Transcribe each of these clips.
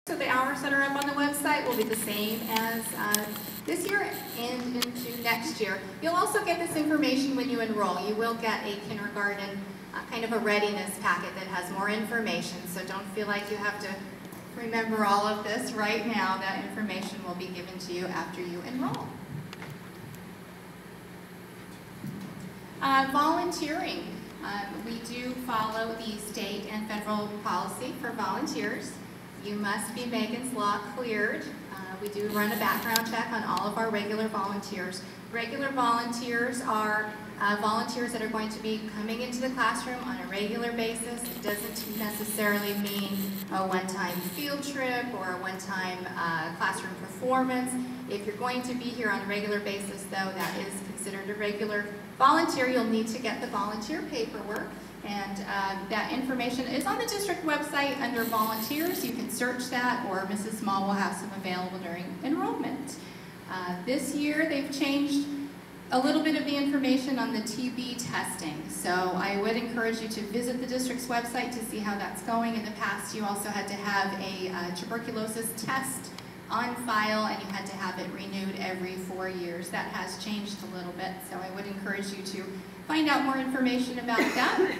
So the hours that are up on the website will be the same as this year and into next year. You'll also get this information when you enroll. You will get a kindergarten kind of a readiness packet that has more information, so don't feel like you have to remember all of this right now. That information will be given to you after you enroll. Volunteering. We do follow the state and federal policy for volunteers. You must be Megan's Law cleared. We do run a background check on all of our regular volunteers. Regular volunteers are volunteers that are going to be coming into the classroom on a regular basis. It doesn't necessarily mean a one-time field trip or a one-time classroom performance. If you're going to be here on a regular basis, though, that is considered a regular volunteer. You'll need to get the volunteer paperwork. And that information is on the district website under volunteers. You can search that, or Mrs. Small will have some available during enrollment. This year they've changed a little bit of the information on the TB testing. So I would encourage you to visit the district's website to see how that's going. In the past, you also had to have a tuberculosis test on file, and you had to have it renewed every 4 years. That has changed a little bit, so I would encourage you to find out more information about that.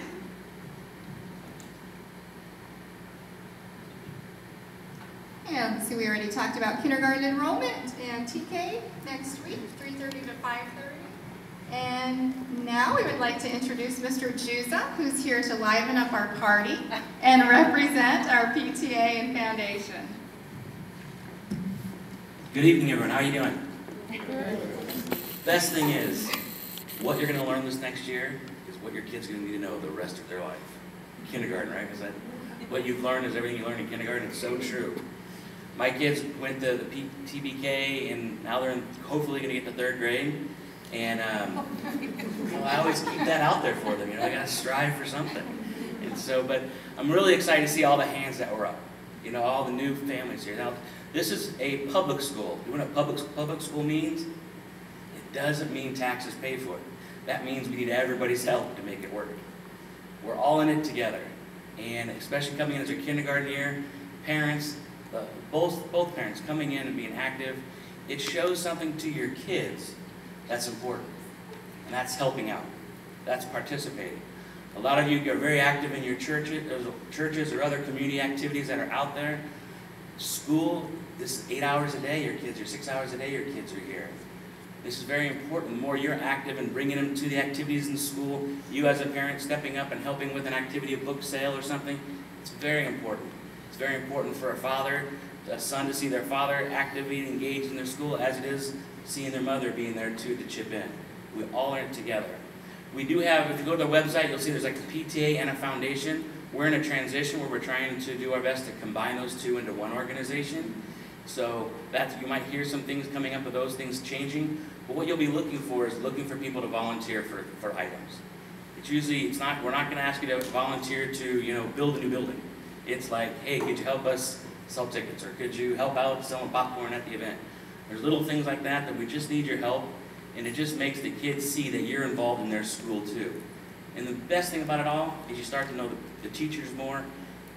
And see, we already talked about kindergarten enrollment and TK next week, 3:30 to 5:30. And now we would like to introduce Mr. Juza, who's here to liven up our party and represent our PTA and foundation. Good evening, everyone. How are you doing? Good. Best thing is, what you're going to learn this next year is what your kids are going to need to know the rest of their life. Kindergarten, right? Because what you've learned is everything you learned in kindergarten. It's so true. My kids went to the TBK, and now they're hopefully going to get to 3rd grade. And well, I always keep that out there for them. You know, I got to strive for something. And so, but I'm really excited to see all the hands that were up. You know, all the new families here. Now, this is a public school. You know what public school means? It doesn't mean taxes paid for it. That means we need everybody's help to make it work. We're all in it together. And especially coming in as your kindergarten year, parents, both parents coming in and being active, it shows something to your kids that's important. And that's helping out. That's participating. A lot of you are very active in your churches or other community activities that are out there. School, this is 8 hours a day, your kids are 6 hours a day, your kids are here. This is very important. The more you're active in bringing them to the activities in school, you as a parent stepping up and helping with an activity, a book sale or something, it's very important. It's very important for a son to see their father actively engaged in their school, as it is seeing their mother being there too to chip in. We all are in it together. We do have, if you go to the website, you'll see there's like a PTA and a foundation. We're in a transition where we're trying to do our best to combine those two into one organization. So you might hear some things coming up with those things changing. But what you'll be looking for is looking for people to volunteer for items. We're not going to ask you to volunteer to, build a new building. It's like, hey, could you help us sell tickets, or could you help out selling popcorn at the event? There's little things like that we just need your help, and it just makes the kids see that you're involved in their school too. And the best thing about it all is you start to know the teachers more,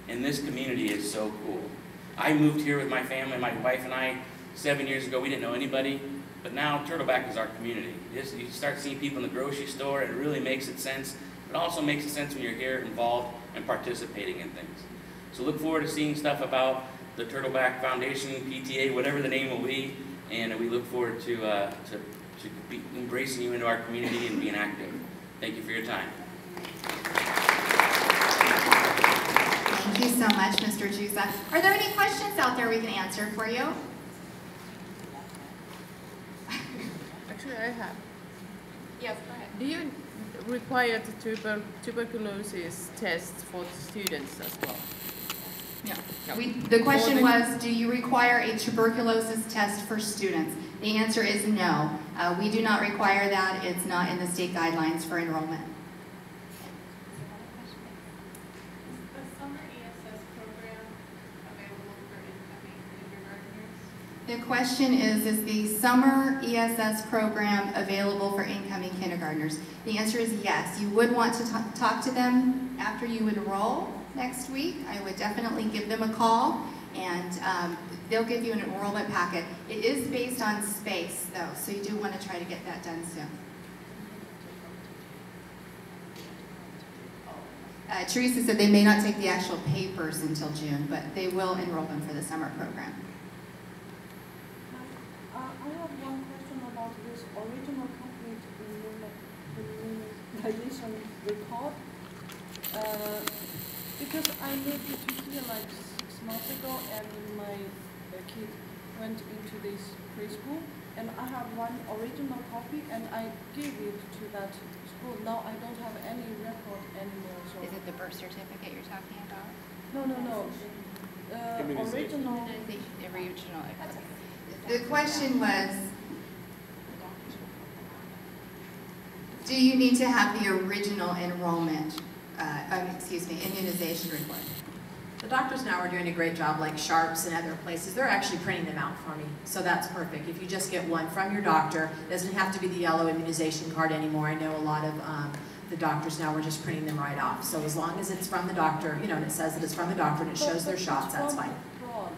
and this community is so cool. I moved here with my family, my wife and I, 7 years ago. We didn't know anybody, but now Turtleback is our community. You start seeing people in the grocery store, and it really makes it sense. It also makes it sense when you're here involved and participating in things. So look forward to seeing stuff about the Turtleback Foundation, PTA, whatever the name will be, and we look forward to embracing you into our community and being active. Thank you for your time. Thank you so much, Mr. Juza. Are there any questions out there we can answer for you? Actually, I have. Yes, go ahead. Do you require the tuberculosis tests for the students as well? No. The question was, do you require a tuberculosis test for students? The answer is no. We do not require that. It's not in the state guidelines for enrollment. Is the summer ESS program available for incoming kindergartners? The question is the summer ESS program available for incoming kindergartners? The answer is yes. You would want to talk to them after you enroll next week. I would definitely give them a call and They'll give you an enrollment packet. It is based on space, though, so you do want to try to get that done soon. Teresa said they may not take the actual papers until June, but they will enroll them for the summer program. I have one question about this original complete immunization report. Because I moved to here like 6 months ago, and my kid went into this preschool, and I have one original copy, and I gave it to that school. Now I don't have any record anymore. So Is it the birth certificate you're talking about? no. Original. The original. The question was, do you need to have the original enrollment, immunization report? The doctors now are doing a great job, like Sharps and other places. They're actually printing them out for me, so that's perfect. If you just get one from your doctor, it doesn't have to be the yellow immunization card anymore. I know a lot of the doctors now are just printing them right off. So as long as it's from the doctor, you know, and it says that it's from the doctor and it shows their shots, that's fine. Abroad.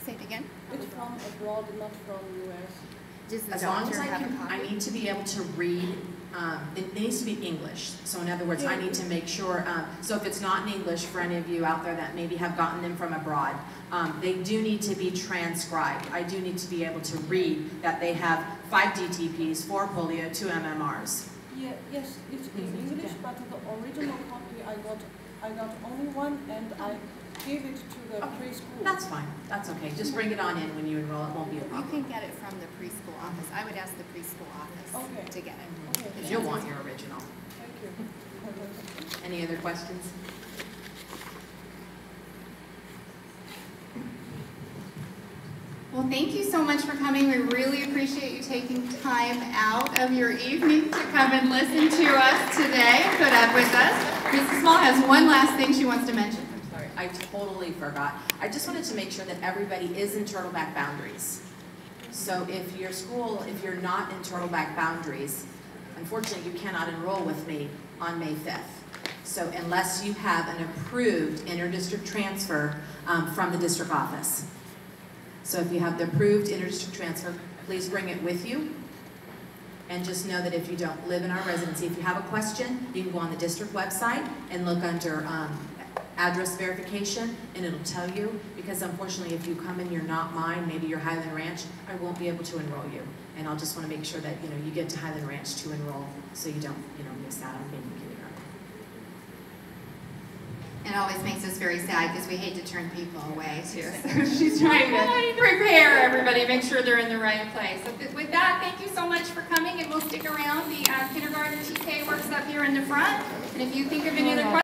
Say it again. It's from abroad, not from US. Does the As long doctor as have a I copy? need to be able to read. It needs to be English. So in other words, I need to make sure, so if it's not in English, for any of you out there that maybe have gotten them from abroad, they do need to be transcribed. I do need to be able to read that they have 5 DTPs, 4 polio, 2 MMRs. Yeah, yes, it's in English, but the original copy I got only one, and I gave it to the preschool. That's fine. That's okay. Just bring it on in when you enroll. It won't be a You problem. can get it from the preschool office. I would ask the preschool office to get it. Okay. Because you'll want your original. Thank you. Any other questions? Well, thank you so much for coming. We really appreciate you taking time out of your evening to come and listen to us today and put up with us. Mrs. Small has one last thing she wants to mention. I'm sorry. I totally forgot. I just wanted to make sure that everybody is in Turtleback boundaries. So if your school, if you're not in Turtleback boundaries, unfortunately you cannot enroll with me on May 5th. So unless you have an approved interdistrict transfer from the district office. So if you have the approved interdistrict transfer, please bring it with you. And just know that if you don't live in our residency, if you have a question, you can go on the district website and look under address verification, and it'll tell you, because unfortunately if you come and you're not mine, maybe you're Highland Ranch, I won't be able to enroll you. And I'll just want to make sure that you get to Highland Ranch to enroll, so you don't miss out on being in kindergarten. It always makes us very sad because we hate to turn people away too. So she's trying to prepare everybody, make sure they're in the right place. So with that, thank you so much for coming, and we'll stick around. The kindergarten TK works up here in the front. And if you think of any other questions,